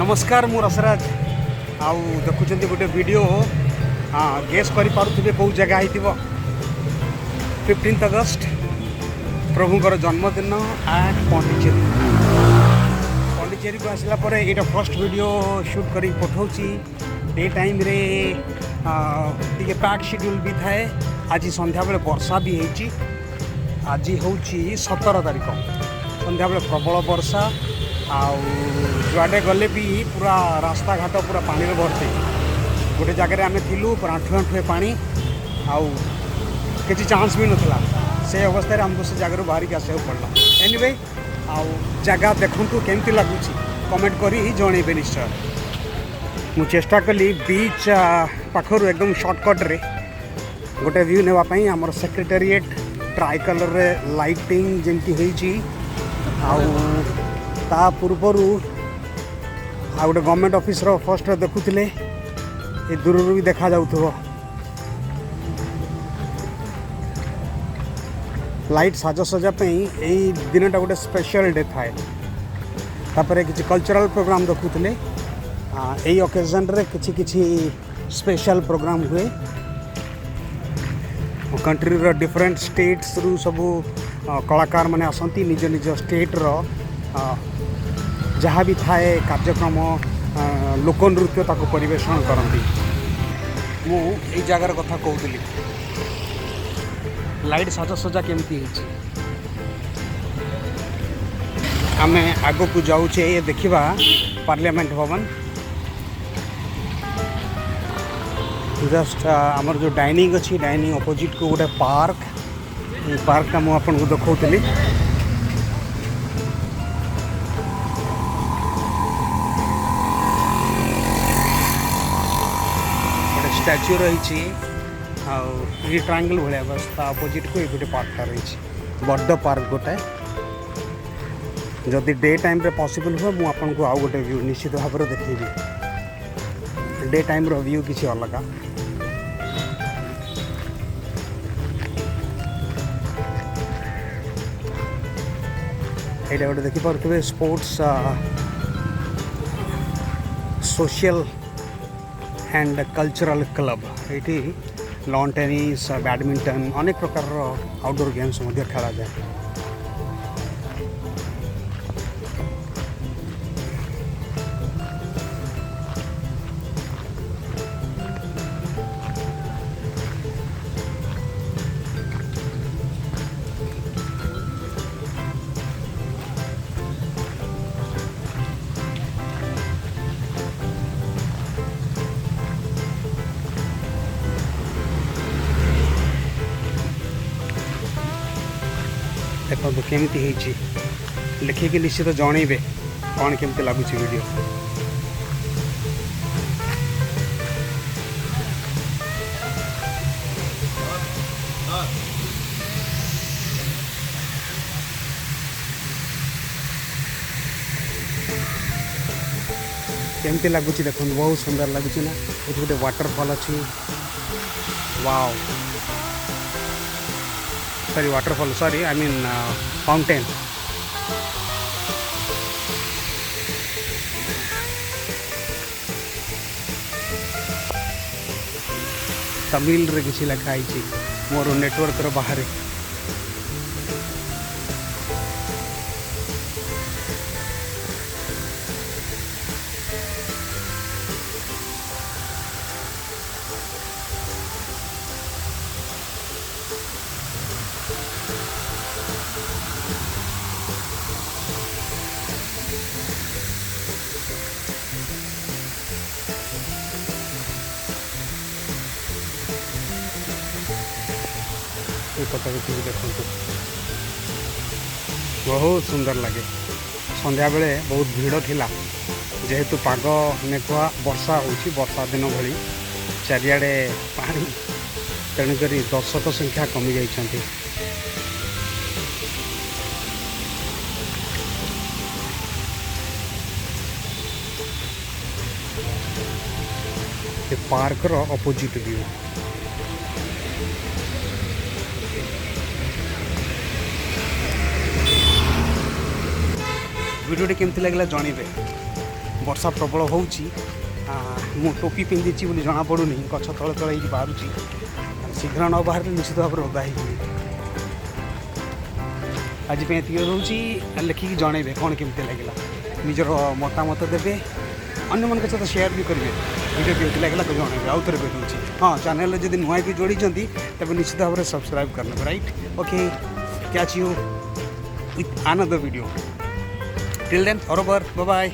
नमस्कार मु रसराज आउ देखुं गोटे वीडियो गेस करें कौ जगह हो 15 अगस्त प्रभुंर जन्मदिन एट पौंडीचेरी को आसला यहाँ फर्स्ट वीडियो शूट कर पठाऊँगी डे टाइम रे टे पैक शेड्यूल भी थाए। आज संध्या बेले वर्षा भी होती। आज हूँ 17 तारीख संध्या बेले प्रबल वर्षा जुआडे गले भी पूरा रास्ता घाट पूरा पानी भर्ती। गोटे जगह आम थिलु आंठु आंठुए पानी आउ किसी चांस भी नाला से अवस्था आमको से जगह बाहर की आसवा पड़ा। एनीवे आउ जगह देखु केमती लगुच कमेंट कर ही जनइबे निश्चय। मु चेष्टा कली बीच पाखर एकदम शॉर्टकट रे गोटे व्यू नापी आमर सेक्रेटेरिएट ट्राई कलर रे लाइटिंग जमती होती ता पूर्वर आ गोटे गवर्नमेंट ऑफिस रो फर्स्ट देखुले ये दूर भी देखा जाउथबो लाइट साजसजा यही दिनटा गोटे स्पेशल डे थाए। तापर किसी कल्चरल प्रोग्राम देखुले यही ओकेजन रे किसी स्पेशल प्रोग्राम हुए कंट्री रो डिफरेंट स्टेट्स रु सब कलाकार माने आसंती निज निज स्टेट रो जहाँ भी थाए कार्यक्रम लोकनृत्य ताको परिवेषण करती। मु ये जगार कथा कहूली लाइट साजसजा केमती आम आग को जाऊे ये देखा पार्लियामेंट भवन जस्ट आमर जो डाइनिंग अच्छी डाइनिंग अपोजिट को गोटे पार्क ये पार्क का मुझे आपको देखी स्टैच्यू रही ये ट्रायंगल भाया बस अपोजिट को ये गोटे पार्कटा रही बड़ पार्क गोटे जदि डे टाइम रे पॉसिबल हुए मुझे आपको आउ गोटे व्यू निश्चित भाव में देखी डे टाइम रो व्यू किसी अलग। ये गोटे देखिपे sports social and cultural club ये लॉन टेनिस बैडमिंटन अनेक प्रकार आउटडोर गेम्स खेला जाए। देखो तो केमती लिखिकी निश्चित जनइबे कौन केमती लगुच वीडियो। केमती लगुच देखो बहुत सुंदर लगुच ना ये गोटे वाटरफॉल अच्छी wow sorry waterfall sorry I mean fountain Tamil रे किसी लिखाई मोर नेटवर्क रो बाहर पता देखो बहुत सुंदर लगे। संध्या बेले बहुत भीड़ थिला जेहेतु पाग मेघुआ वर्षा होची वर्षा दिन भली चारियाडे पानी तेणुक दर्शक संख्या कमी जाइछंती। पार्क रो अपोजिट व्यू वीडियो केमती लगे जनइबे। वर्षा प्रबल हो टोपी पिंधि बोली जना पड़ूनी गछ तले तले बाहर शीघ्र न बाहर निश्चित भाव में ओदा हो आज रोचे लिखिकी जनइबे कौन केमती लगे निजर मतामत देवे अन्य मन सहित शेयर भी करेंगे वीडियो केमती लगे तो जनइबे आउ थे कहूँ हाँ चैनल जब नुआ भी जोड़ी तेज निश्चित भाव में सब्सक्राइब करने right okay catch you with another video till then bye bye.